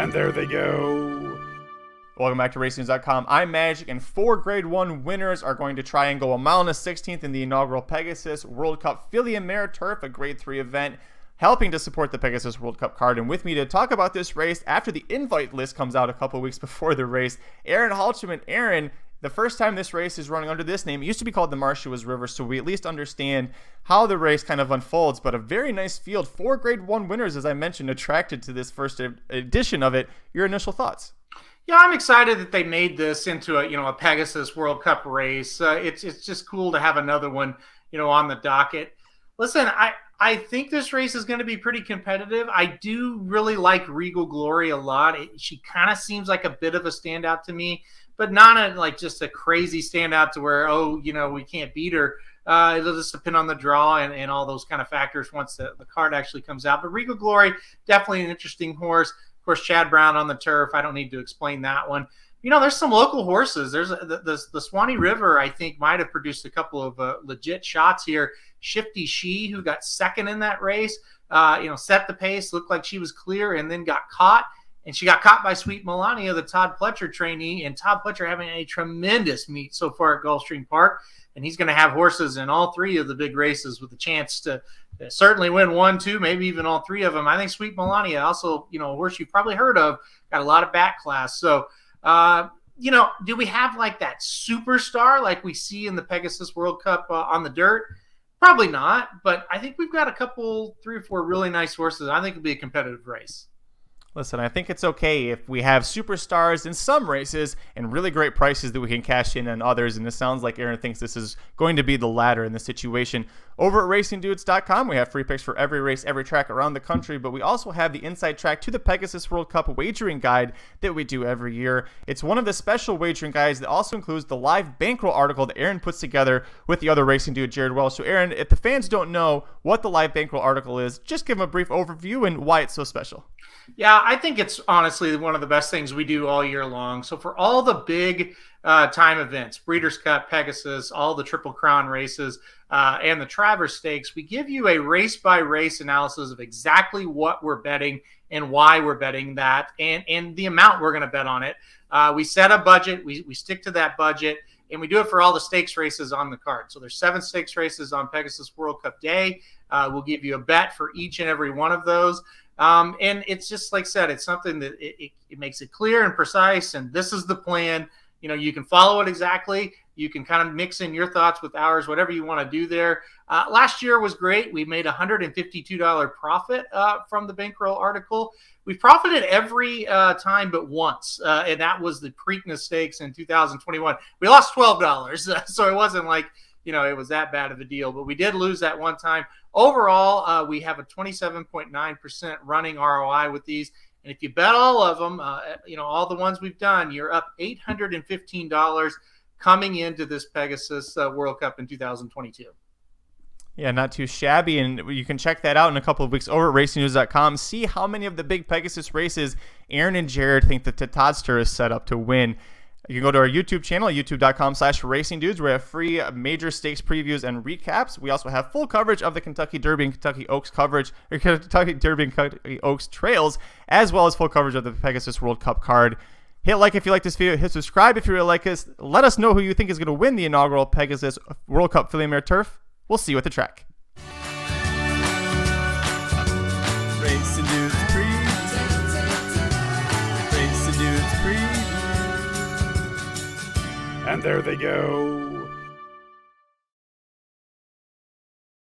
And there they go. Welcome back to RacingNews.com. I'm Magic, and 4 Grade 1 winners are going to try and go a mile and a 16th in the inaugural Pegasus World Cup Filly and Mare Turf, a Grade 3 event, helping to support the Pegasus World Cup card. And with me to talk about this race after the invite list comes out a couple weeks before the race, Aaron Halterman. Aaron, the first time this race is running under this name, it used to be called the Marshalls River, so we at least understand how the race kind of unfolds. But a very nice field, 4 Grade 1 winners, as I mentioned, attracted to this first edition of it. Your initial thoughts? Yeah, I'm excited that they made this into a Pegasus World Cup race. It's just cool to have another one, on the docket. Listen, I think this race is going to be pretty competitive. I do really like Regal Glory a lot. She kind of seems like a bit of a standout to me, but not just a crazy standout to where, we can't beat her. It'll just depend on the draw and all those kind of factors once the card actually comes out. But Regal Glory, definitely an interesting horse. Of course, Chad Brown on the turf. I don't need to explain that one. There's some local horses. There's the Swanee River, I think, might have produced a couple of legit shots here. Shifty She, who got second in that race, set the pace, looked like she was clear, and then got caught. And she got caught by Sweet Melania, the Todd Pletcher trainee. And Todd Pletcher having a tremendous meet so far at Gulfstream Park. And he's going to have horses in all 3 of the big races with a chance to certainly win 1, 2, maybe even all 3 of them. I think Sweet Melania, also, a horse you've probably heard of, got a lot of back class. So, do we have that superstar like we see in the Pegasus World Cup on the dirt? Probably not, but I think we've got a couple, 3 or 4 really nice horses. I think it'll be a competitive race. Listen, I think it's okay if we have superstars in some races and really great prices that we can cash in on others, and it sounds like Aaron thinks this is going to be the latter in this situation. Over at RacingDudes.com, we have free picks for every race, every track around the country, but we also have the inside track to the Pegasus World Cup wagering guide that we do every year. It's one of the special wagering guides that also includes the live bankroll article that Aaron puts together with the other racing dude, Jared Wells. So Aaron, if the fans don't know what the live bankroll article is, just give them a brief overview and why it's so special. Yeah, I think it's honestly one of the best things we do all year long. So for all the big time events, Breeders' Cup, Pegasus, all the Triple Crown races, and the Travers Stakes, we give you a race-by-race analysis of exactly what we're betting and why we're betting that and the amount we're going to bet on it. We set a budget. We stick to that budget, and we do it for all the stakes races on the card. So there's 7 stakes races on Pegasus World Cup Day. We'll give you a bet for each and every one of those. And it's just like I said, it's something that it makes it clear and precise, and this is the plan. You can follow it exactly. You can kind of mix in your thoughts with ours, whatever you want to do there. Last year was great. We made $152 profit from the bankroll article. We profited every time but once, and that was the Preakness Stakes in 2021. We lost $12, so it wasn't like it was that bad of a deal, but we did lose that one time. Overall, we have a 27.9% running ROI with these. And if you bet all of them, all the ones we've done, you're up $815 coming into this Pegasus World Cup in 2022. Yeah, not too shabby, and you can check that out in a couple of weeks over at RacingNews.com. See how many of the big Pegasus races Aaron and Jared think that the Toddster is set up to win. You can go to our YouTube channel, youtube.com/racingdudes, where we have free major stakes previews and recaps. We also have full coverage of the Kentucky Derby and Kentucky Oaks Kentucky Derby and Kentucky Oaks trails, as well as full coverage of the Pegasus World Cup card. Hit like if you like this video. Hit subscribe if you really like us. Let us know who you think is going to win the inaugural Pegasus World Cup Filly and Mare Turf. We'll see you at the track. Racing Dudes Preview. Racing Dudes Preview. And there they go.